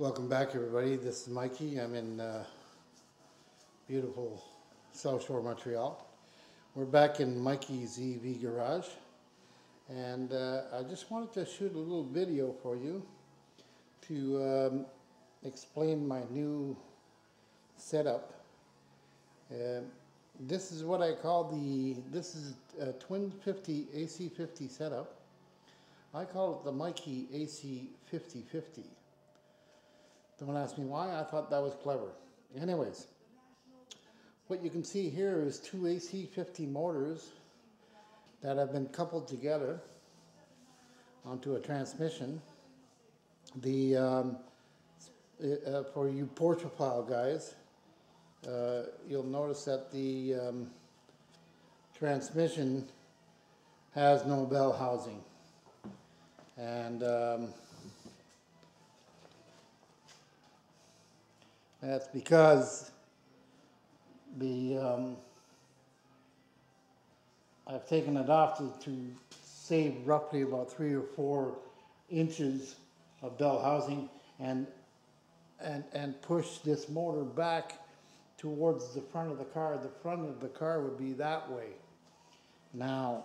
Welcome back, everybody. This is Mikey. I'm in beautiful South Shore, Montreal. We're back in Mikey's EV garage, and I just wanted to shoot a little video for you to explain my new setup. This is what I call this is a Twin 50 AC50 setup. I call it the Mikey AC5050. Don't ask me why, I thought that was clever. Anyways, what you can see here is two AC50 motors that have been coupled together onto a transmission. For you Portrophile guys, you'll notice that the transmission has no bell housing. And that's because I've taken it off to save roughly about 3 or 4 inches of bell housing and push this motor back towards the front of the car. The front of the car would be that way. Now,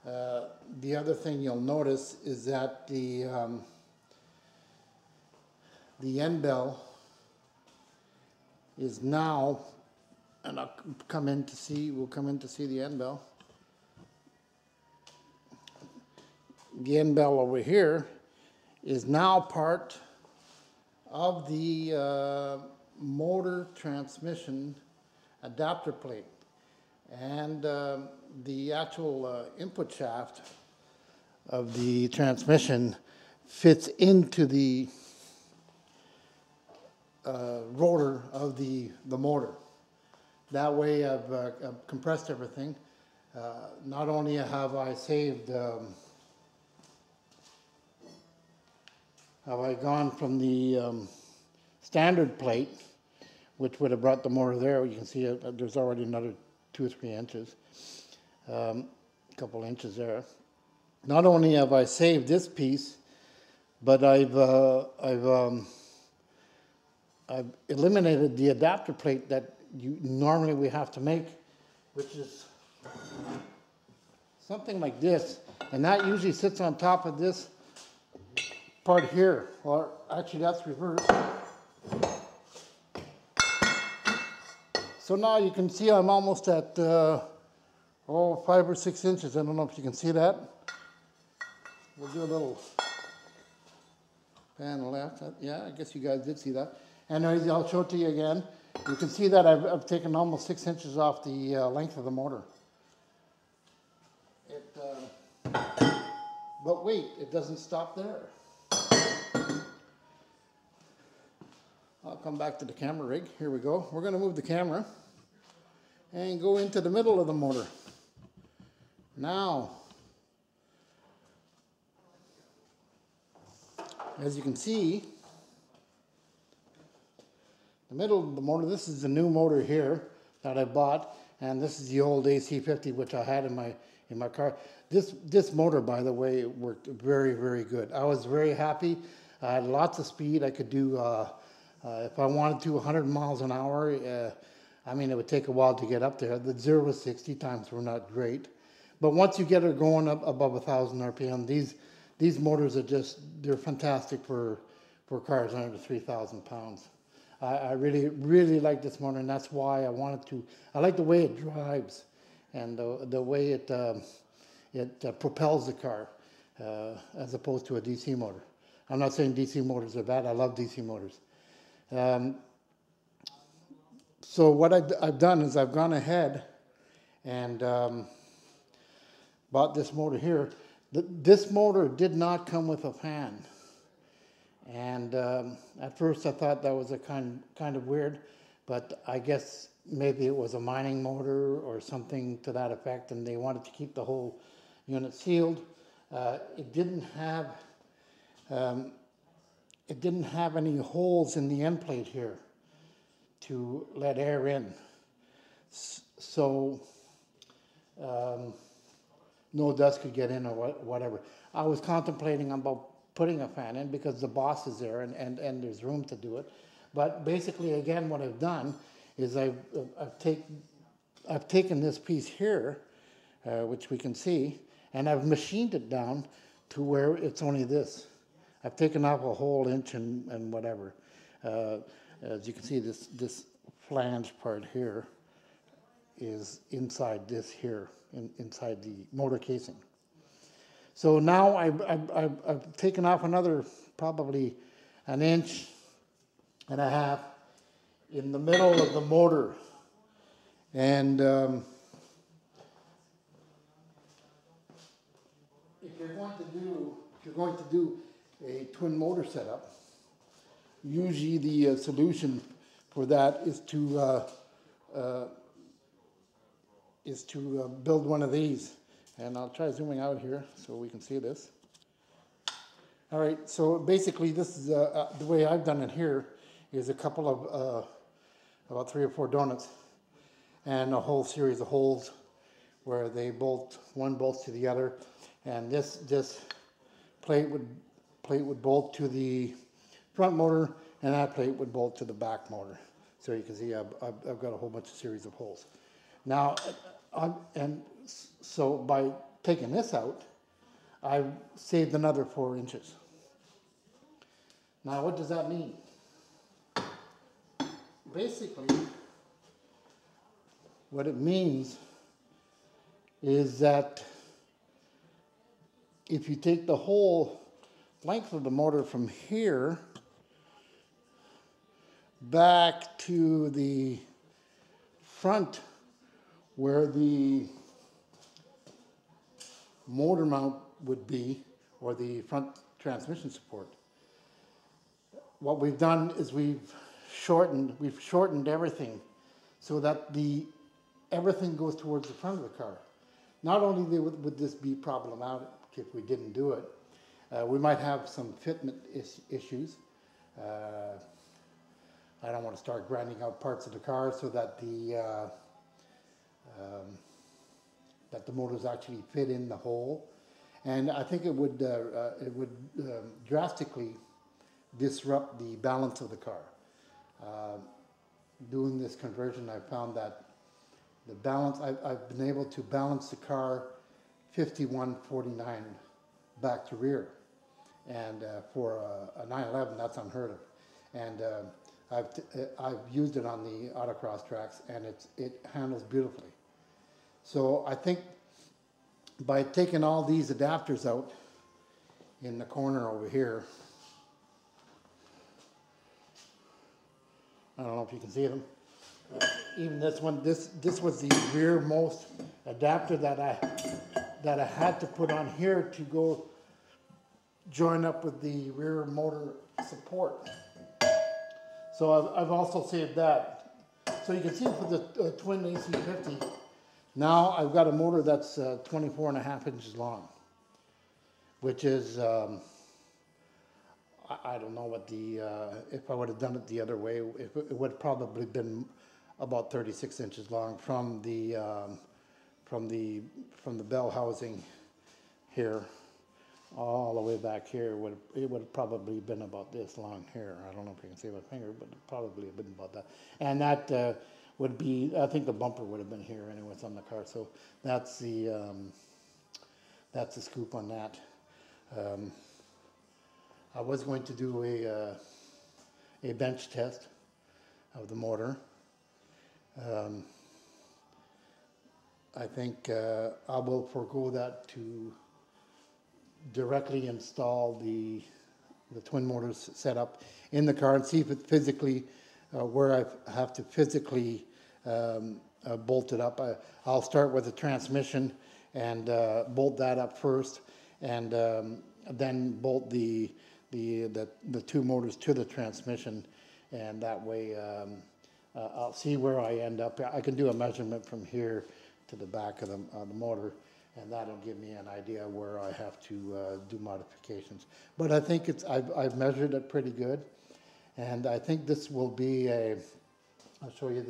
the other thing you'll notice is that the end bell is now, and we'll come in to see the end bell. The end bell over here is now part of the motor transmission adapter plate, and the actual input shaft of the transmission fits into the rotor of the motor. That way I've compressed everything. Not only have I saved, have I gone from the standard plate, which would have brought the motor there. You can see there's already another 2 or 3 inches, a couple inches there. Not only have I saved this piece, but I've eliminated the adapter plate that normally we have to make, which is something like this, and that usually sits on top of this part here, or actually that's reversed. So now you can see I'm almost at 5 or 6 inches. I don't know if you can see that. We'll do a little pan left. Yeah, I guess you guys did see that. Anyways, I'll show it to you again. You can see that I've taken almost 6 inches off the length of the motor. But wait, it doesn't stop there. I'll come back to the camera rig. Here we go. We're going to move the camera and go into the middle of the motor. Now, as you can see, the middle of the motor, this is the new motor here that I bought, and this is the old AC50 which I had in my car. This motor, by the way, worked very, very good. I was very happy. I had lots of speed. I could do, if I wanted to, 100 miles an hour. I mean, it would take a while to get up there. The 0 to 60 times were not great. But once you get it going up above 1,000 RPM, these motors are they're fantastic for cars under 3,000 pounds. I really, really like this motor, and that's why I like the way it drives and the way it propels the car as opposed to a DC motor. I'm not saying DC motors are bad. I love DC motors. So what I've done is I've gone ahead and bought this motor here. This motor did not come with a fan. And at first I thought that was a kind of weird, but I guess maybe it was a mining motor or something to that effect, and they wanted to keep the whole unit sealed. It didn't have any holes in the end plate here to let air in, so no dust could get in or whatever. I was contemplating about putting a fan in because the boss is there and there's room to do it. But basically, again, what I've done is I've taken this piece here, which we can see, and I've machined it down to where it's only this. I've taken off a whole inch and whatever. As you can see, this flange part here is inside this here, inside the motor casing. So now I've taken off another probably an inch and a half in the middle of the motor. And if you're going to do a twin motor setup, usually the solution for that is to build one of these. And I'll try zooming out here so we can see this. All right, so basically this is the way I've done it here is a couple of about 3 or 4 donuts and a whole series of holes where they bolt, one bolts to the other, and this plate would bolt to the front motor, and that plate would bolt to the back motor. So you can see I've got a whole bunch of series of holes. Now, so by taking this out, I've saved another 4 inches. Now, what does that mean? Basically, what it means is that if you take the whole length of the motor from here back to the front where the motor mount would be, or the front transmission support, what we've done is we've shortened everything so that everything goes towards the front of the car. Not only would this be problematic if we didn't do it, we might have some fitment issues. I don't want to start grinding out parts of the car so that the motors actually fit in the hole, and I think it would drastically disrupt the balance of the car. Doing this conversion, I found that the balance, I've been able to balance the car 51-49 back to rear, and for a 911 that's unheard of. And I've used it on the autocross tracks, and it handles beautifully. So I think by taking all these adapters out in the corner over here, I don't know if you can see them. Even this one, this was the rearmost adapter that I had to put on here to go join up with the rear motor support. So I've also saved that. So you can see for the twin AC50, now I've got a motor that's 24.5 inches long, which is, I don't know what if I would have done it the other way, it would have probably been about 36 inches long from the bell housing here all the way back here. It would have probably been about this long here. I don't know if you can see my finger, but it probably have been about that. And that would be, I think the bumper would have been here anyways on the car. So that's the scoop on that. I was going to do a bench test of the motor. I think I will forego that to directly install the twin motors set up in the car and see if it physically, where I have to physically bolt it up. I'll start with the transmission and bolt that up first, and then bolt the two motors to the transmission, and that way I'll see where I end up. I can do a measurement from here to the back of the motor, and that'll give me an idea where I have to do modifications. But I think I've measured it pretty good, and I think this will be I'll show you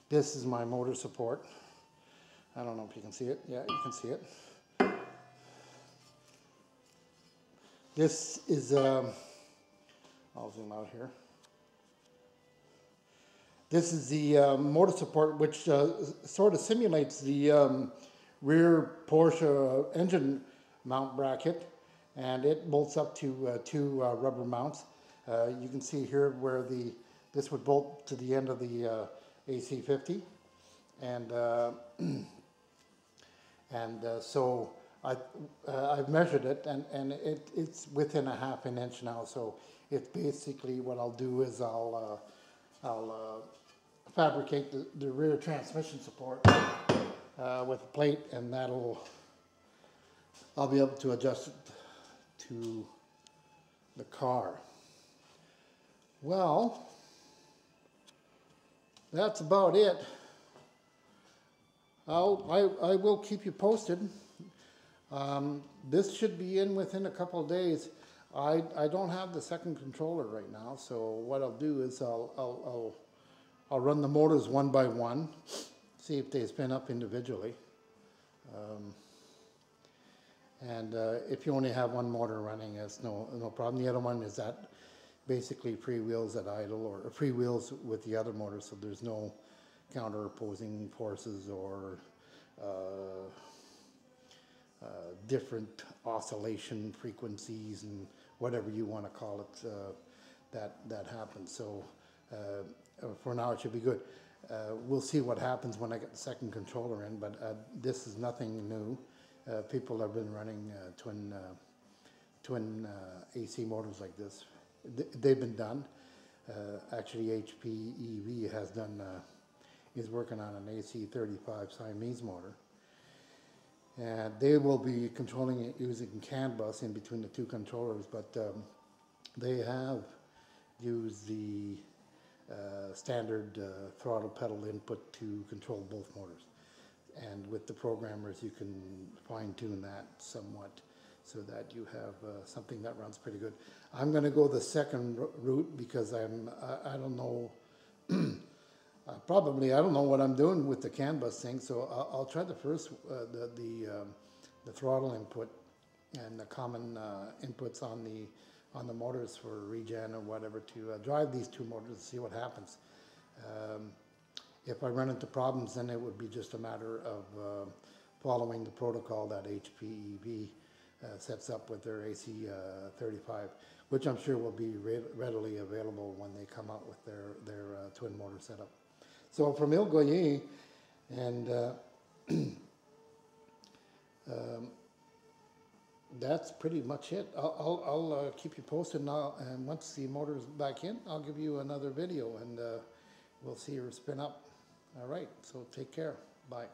this is my motor support. I don't know if you can see it. Yeah, you can see it. This is, I'll zoom out here. This is the motor support, which sort of simulates the rear Porsche engine mount bracket, and it bolts up to two rubber mounts. You can see here where this would bolt to the end of the AC50, and so I've measured it, and it's within a half an inch now. So it's basically what I'll do is I'll fabricate the rear transmission support with a plate, and I'll be able to adjust it to the car. Well, that's about it. I will keep you posted. This should be in within a couple of days. I don't have the second controller right now, so what I'll do is I'll run the motors one by one, see if they spin up individually. If you only have one motor running, it's no problem. The other one is at basically free wheels at idle, or free wheels with the other motor, so there's no counter opposing forces or different oscillation frequencies and whatever you want to call it that happens. So for now it should be good. We'll see what happens when I get the second controller in, but this is nothing new. People have been running twin AC motors like this. They've been done. Actually, HP EV has done. Is working on an AC35 Siamese motor, and they will be controlling it using CAN bus in between the two controllers. But they have used the standard throttle pedal input to control both motors. And with the programmers, you can fine-tune that somewhat so that you have something that runs pretty good. I'm going to go the second route because I don't know, I don't know what I'm doing with the CAN bus thing. So I'll try the first, the throttle input and the common inputs on the motors for regen or whatever to drive these two motors and see what happens. If I run into problems, then it would be just a matter of following the protocol that HP EV sets up with their AC35, which I'm sure will be readily available when they come out with their twin motor setup. So from Il Goyer, and that's pretty much it. I'll keep you posted now, and once the motor's back in, I'll give you another video, and we'll see her spin up. All right, so take care. Bye.